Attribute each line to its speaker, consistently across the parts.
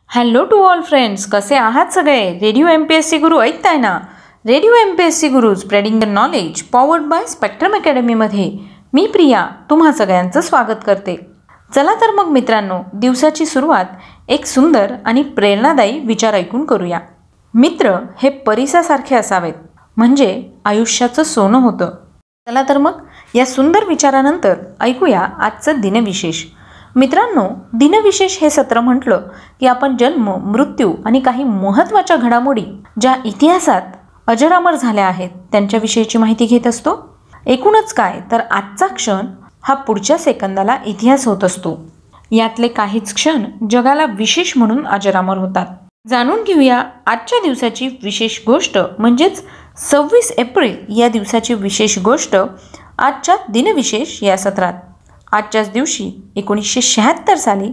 Speaker 1: Hello to all friends, कसे आहात सगळे? रेडिओ MPSC गुरु ऐकताय ना? Radio MPSC Guru spreading the knowledge powered by Spectrum अकॅडमीमध्ये मी प्रिया तुम्हा सगळ्यांचं स्वागत करते. चला तर मग मित्रांनो, दिवसाची सुरुवात एक सुंदर आणि प्रेरणादायी विचार ऐकून करूया. मित्र हे परिसासारखे असावेत, म्हणजे आयुष्याचं सोनं होतं. चला तर मग या सुंदर विचारानंतर ऐकूया आजचं दिनविशेष. मित्रांनो, दिनविशेष हे सत्र म्हटलं की आपण जन्म, मृत्यू आणि काही महत्त्वाच्या घडामोडी ज्या इतिहासात अजरामर झाल्या आहेत त्यांच्याविषयीची माहिती घेत असतो. एकूणच काय तर आजचा क्षण हा पुढच्या सेकंदाला इतिहास होत असतो. यातले काहीच क्षण जगाला विशेष म्हणून अजरामर होतात. जाणून घेऊया आजच्या दिवसाची विशेष गोष्ट, म्हणजेच 26 एप्रिल या दिवसाची विशेष गोष्ट आजच्या दिनविशेष या सत्रात. आजच्याच दिवशी 1976 साली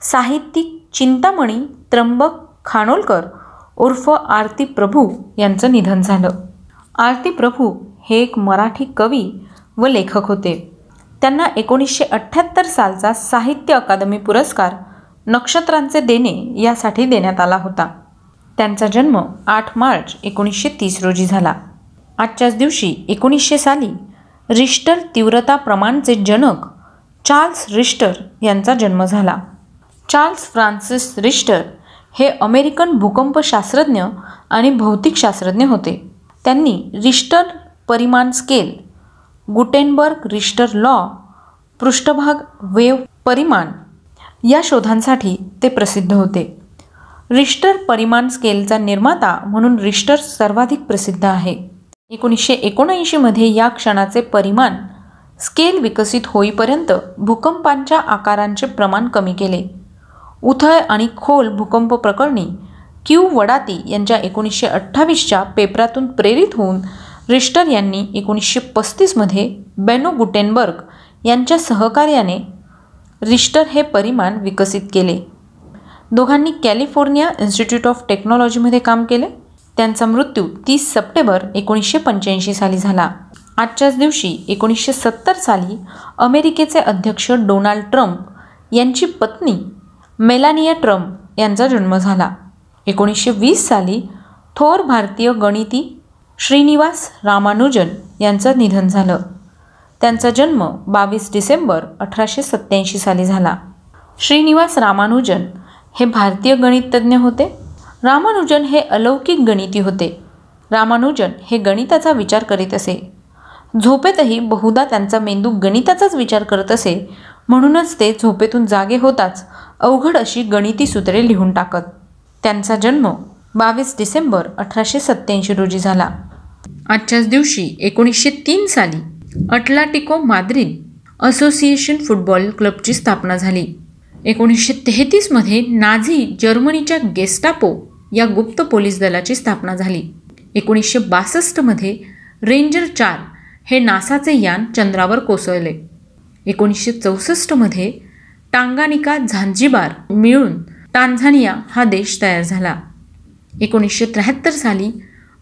Speaker 1: साहित्यिक चिंतामणी त्र्यंबक खानोलकर उर्फ आरती प्रभू यांचं निधन झालं. आरती प्रभू हे एक मराठी कवी व लेखक होते. त्यांना 1978 सालचा साहित्य अकादमी पुरस्कार नक्षत्रांचे देणे यासाठी देण्यात आला होता. त्यांचा जन्म 8 मार्च 1930 रोजी झाला. आजच्याच दिवशी 1900 साली रिश्टर तीव्रता प्रमाणचे जनक चार्ल्स रिश्टर यांचा जन्म झाला. चार्ल्स फ्रान्सिस रिश्टर हे अमेरिकन भूकंपशास्त्रज्ञ आणि भौतिकशास्त्रज्ञ होते. त्यांनी रिश्टर परिमाण स्केल, गुटेनबर्ग रिश्टर लॉ, पृष्ठभाग वेव्ह परिमाण या शोधांसाठी ते प्रसिद्ध होते. रिश्टर परिमाण स्केलचा निर्माता म्हणून रिश्टर सर्वाधिक प्रसिद्ध आहे. 1979 मध्ये या क्षणाचे परिमाण स्केल विकसित होईपर्यंत भूकंपांच्या आकारांचे प्रमाण कमी केले. उथळ आणि खोल भूकंप प्रकरणी क्यू वडाती यांच्या 1928च्या पेपरातून प्रेरित होऊन रिश्टर यांनी 1935 मध्ये बेनो गुटेनबर्ग यांच्या सहकार्याने रिश्टर हे परिमाण विकसित केले. दोघांनी कॅलिफोर्निया इन्स्टिट्यूट ऑफ टेक्नॉलॉजीमध्ये काम केले. त्यांचा मृत्यू 30 सप्टेंबर 1985 साली झाला. आजच्याच दिवशी 1970 साली अमेरिकेचे अध्यक्ष डोनाल्ड ट्रम्प यांची पत्नी मेलानिया ट्रम्प यांचा जन्म झाला. 1920 साली थोर भारतीय गणिती श्रीनिवास रामानुजन यांचं निधन झालं. त्यांचा जन्म 22 डिसेंबर 1887 साली झाला. श्रीनिवास रामानुजन हे भारतीय गणितज्ञ होते. रामानुजन हे अलौकिक गणिती होते. रामानुजन हे गणिताचा विचार करीत असे. झोपेतही बहुधा त्यांचा मेंदू गणिताचाच विचार करत असे. म्हणूनच ते झोपेतून जागे होताच अवघड अशी गणिती सूत्रे लिहून टाकत. त्यांचा जन्म 22 डिसेंबर 1887 रोजी झाला. आजच्याच दिवशी 1903 साली अटलाटिको माद्रिद असोसिएशन फुटबॉल क्लबची स्थापना झाली. 1933 मध्ये नाझी जर्मनीच्या गेस्टापो या गुप्त पोलीस दलाची स्थापना झाली. 1962 मध्ये रेंजर 4 हे नासाचे यान चंद्रावर कोसळले. 1964 मध्ये टांगानिका झांझिबार मिळून टांझानिया हा देश तयार झाला. 1973 साली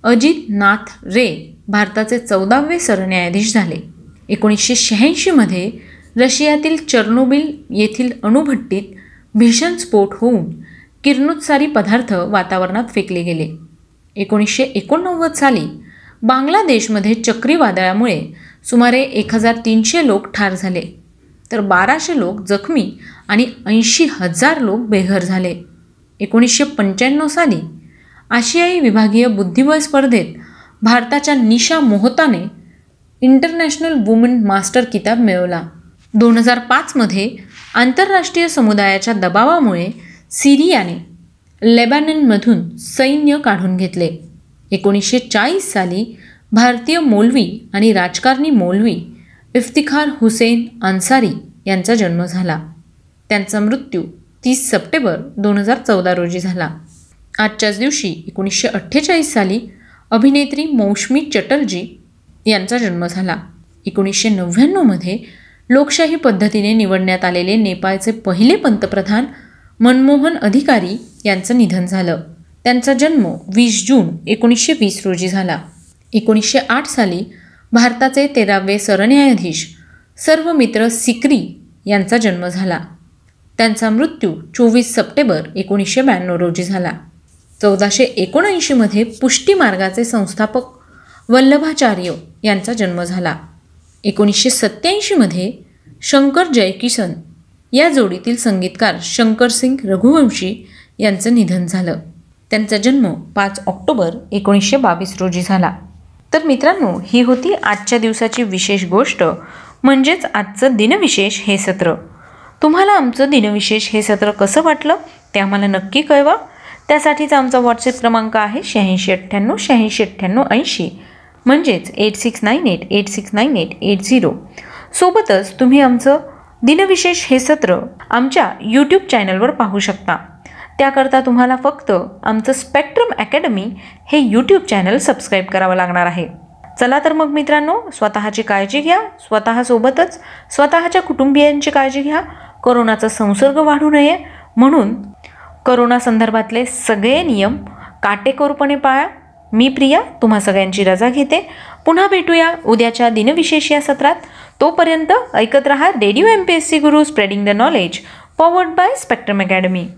Speaker 1: अजित नाथ रे भारताचे 14वे सरन्यायाधीश झाले. 1986 मध्ये रशियातील चर्नोबिल येथील अणुभट्टीत भीषण स्फोट होऊन किरणोत्सारी पदार्थ वातावरणात फेकले गेले. 1989 साली बांगलादेशमध्ये चक्रीवादळामुळे सुमारे 1300 लोक ठार झाले, तर 1200 लोक जखमी आणि 80,000 लोक बेघर झाले. 1995 साली आशियाई विभागीय बुद्धिबळ स्पर्धेत भारताच्या निशा मोहताने इंटरनॅशनल वुमन मास्टर किताब मिळवला. 2005 मध्ये आंतरराष्ट्रीय समुदायाच्या दबावामुळे सिरियाने लेबॅननमधून सैन्य काढून घेतले. 1940 साली भारतीय मौलवी आणि राजकारणी मौलवी इफ्तिखार हुसेन अन्सारी यांचा जन्म झाला. त्यांचा मृत्यू 30 सप्टेंबर 2014 रोजी झाला. आजच्याच दिवशी 1948 साली अभिनेत्री मौशमी चटर्जी यांचा जन्म झाला. 1999 मध्ये लोकशाही पद्धतीने निवडण्यात आलेले नेपाळचे पहिले पंतप्रधान मनमोहन अधिकारी यांचं निधन झालं. त्यांचा जन्म 20 जून 1920 रोजी झाला. 1908 साली भारताचे 13वे सरन्यायाधीश सर्वमित्र सिकरी यांचा जन्म झाला. त्यांचा मृत्यू 24 सप्टेंबर 1992 रोजी झाला. 1479मध्ये पुष्टी मार्गाचे संस्थापक वल्लभाचार्य यांचा जन्म झाला. 1987मध्ये शंकर जयकिशन या जोडीतील संगीतकार शंकर सिंग रघुवंशी यांचं निधन झालं. त्यांचा जन्म 5 ऑक्टोबर 1922 रोजी झाला. तर मित्रांनो, ही होती आजच्या दिवसाची विशेष गोष्ट, म्हणजेच आजचं दिनविशेष हे सत्र. तुम्हाला आमचं दिनविशेष हे सत्र कसं वाटलं ते आम्हाला नक्की कळवा. त्यासाठीचा आमचा व्हॉट्सअप क्रमांक आहे 8698 म्हणजेच 8698869880. सोबतच तुम्ही आमचं दिनविशेष हे सत्र आमच्या यूट्यूब चॅनलवर पाहू शकता. त्याकरता तुम्हाला फक्त आमचं स्पेक्ट्रम अकॅडमी हे यूट्यूब चॅनल सबस्क्राईब करावं लागणार आहे. चला तर मग मित्रांनो, स्वतःची काळजी घ्या, स्वतःसोबतच स्वतःच्या कुटुंबियांची काळजी घ्या. कोरोनाचा संसर्ग वाढू नये म्हणून कोरोना संदर्भातले सगळे नियम काटेकोरपणे पाळा. मी प्रिया तुम्हा सगळ्यांची रजा घेते. पुन्हा भेटूया उद्याच्या दिनविशेष या सत्रात. तोपर्यंत ऐकत रहा radio MPSC Guru, spreading the knowledge, powered by spectrum academy.